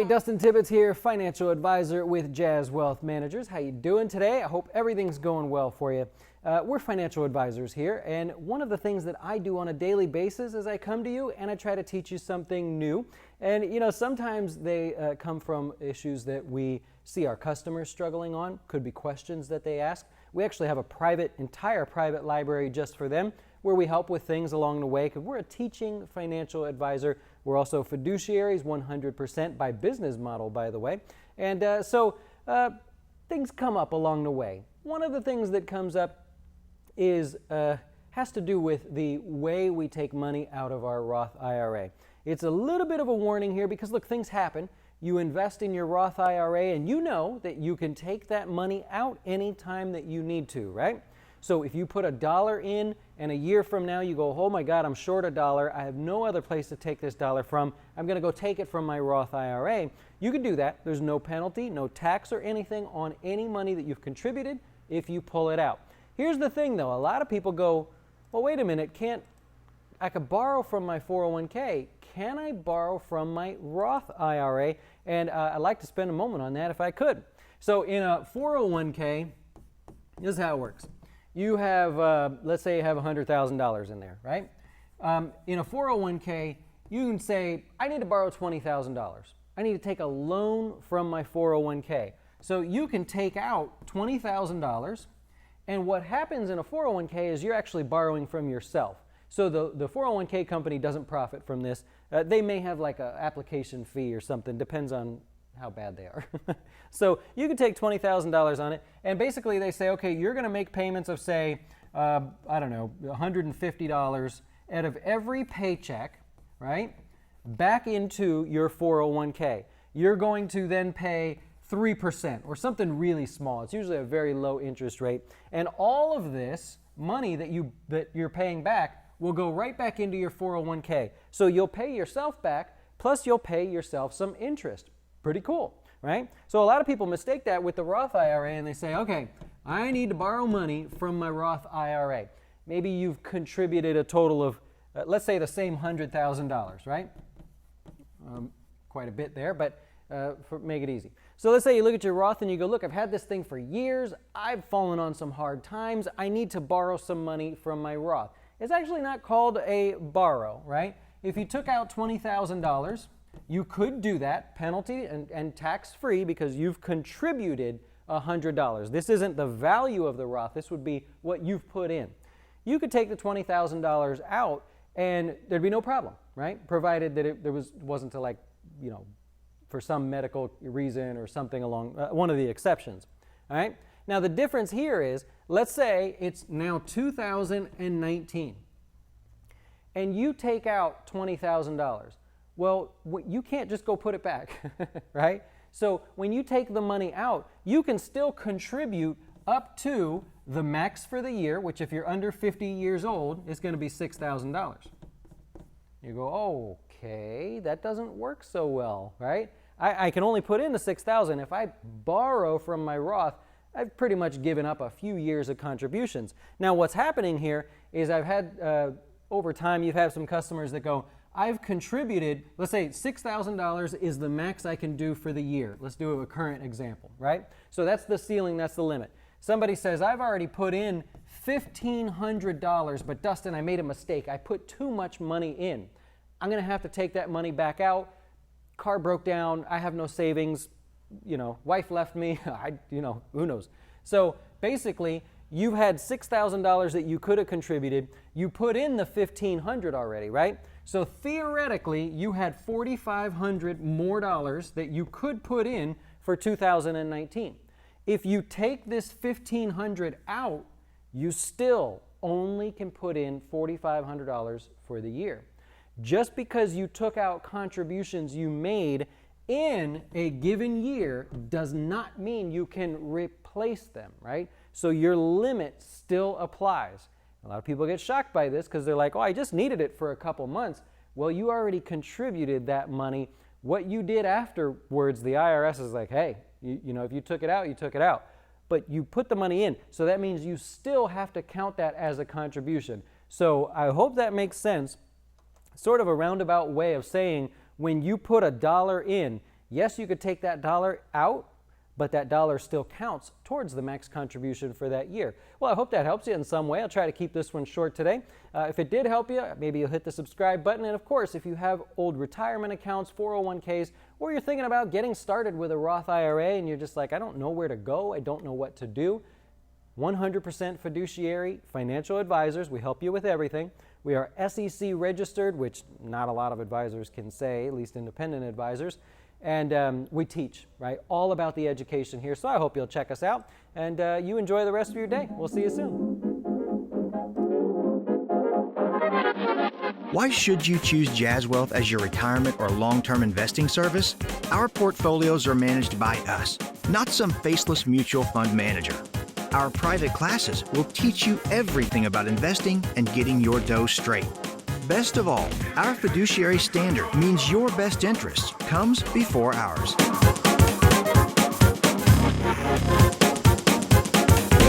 Hey, Dustin Tibbetts here, financial advisor with Jazz Wealth Managers. How you doing today? I hope everything's going well for you. We're financial advisors here, and one of the things that I do on a daily basis is I come to you and I try to teach you something new. And sometimes they come from issues that we see our customers struggling on, could be questions that they ask. We actually have a entire private library just for them, where we help with things along the way, because we're a teaching financial advisor. We're also fiduciaries 100% by business model, by the way. And so things come up along the way. One of the things that comes up has to do with the way we take money out of our Roth IRA. It's a little bit of a warning here because, look, things happen. You invest in your Roth IRA and you know that you can take that money out anytime that you need to, right? So if you put $1 in and a year from now you go, oh my God, I'm short $1. I have no other place to take this dollar from. I'm going to go take it from my Roth IRA. You can do that. There's no penalty, no tax or anything on any money that you've contributed if you pull it out. Here's the thing though. A lot of people go, well, wait a minute, I could borrow from my 401k. Can I borrow from my Roth IRA? And I'd like to spend a moment on that if I could. So in a 401k, this is how it works. You have, let's say you have $100,000 in there, right? In a 401k, you can say, I need to borrow $20,000. I need to take a loan from my 401k. So you can take out $20,000, and what happens in a 401k is you're actually borrowing from yourself. So the 401k company doesn't profit from this. They may have like an application fee or something, depends on how bad they are. So you can take $20,000 on it, and basically they say, okay, you're going to make payments of, say, I don't know, $150 out of every paycheck, right, back into your 401k. You're going to then pay 3% or something really small. It's usually a very low interest rate, and all of this money that you're paying back will go right back into your 401k. So you'll pay yourself back, plus you'll pay yourself some interest. Pretty cool, right? So a lot of people mistake that with the Roth IRA and they say, okay, I need to borrow money from my Roth IRA. Maybe you've contributed a total of, let's say the same $100,000, right? Quite a bit there, but make it easy. So let's say you look at your Roth and you go, look, I've had this thing for years. I've fallen on some hard times. I need to borrow some money from my Roth. It's actually not called a borrow, right? If you took out $20,000, you could do that, penalty and tax-free, because you've contributed $100. This isn't the value of the Roth. This would be what you've put in. You could take the $20,000 out and there'd be no problem, right? Provided that it wasn't to, like, for some medical reason or something along one of the exceptions, all right? Now the difference here is, let's say it's now 2019 and you take out $20,000. Well, you can't just go put it back, right? So when you take the money out, you can still contribute up to the max for the year, which if you're under 50 years old, is going to be $6,000. You go, okay, that doesn't work so well, right? I can only put in the $6,000. If I borrow from my Roth, I've pretty much given up a few years of contributions. Now what's happening here is I've had, over time, you've had some customers that go, I've contributed, let's say $6,000 is the max I can do for the year. Let's do a current example, right? So that's the ceiling, that's the limit. Somebody says, I've already put in $1,500, but Dustin, I made a mistake. I put too much money in. I'm going to have to take that money back out. Car broke down. I have no savings. Wife left me. Who knows? So basically, you had $6,000 that you could have contributed. You put in the $1,500 already, right? So theoretically, you had $4,500 more dollars that you could put in for 2019. If you take this $1,500 out, you still only can put in $4,500 for the year. Just because you took out contributions you made in a given year does not mean you can replace them, right? So your limit still applies. A lot of people get shocked by this because they're like, oh, I just needed it for a couple months. Well, you already contributed that money. What you did afterwards, the IRS is like, hey, if you took it out, you took it out. But you put the money in, so that means you still have to count that as a contribution. So I hope that makes sense. Sort of a roundabout way of saying when you put $1 in, Yes, you could take that dollar out, but that dollar still counts towards the max contribution for that year. Well, I hope that helps you in some way. I'll try to keep this one short today. If it did help you, maybe you'll hit the subscribe button. And of course, if you have old retirement accounts, 401ks, or you're thinking about getting started with a Roth IRA and you're just like, I don't know where to go, I don't know what to do, 100% fiduciary financial advisors. We help you with everything. We are SEC registered, which not a lot of advisors can say, at least independent advisors. And we teach, right, all about the education here. So I hope you'll check us out, and you enjoy the rest of your day. We'll see you soon. Why should you choose Jazz Wealth as your retirement or long-term investing service? Our portfolios are managed by us, not some faceless mutual fund manager. Our private classes will teach you everything about investing and getting your dough straight. Best of all, our fiduciary standard means your best interest comes before ours.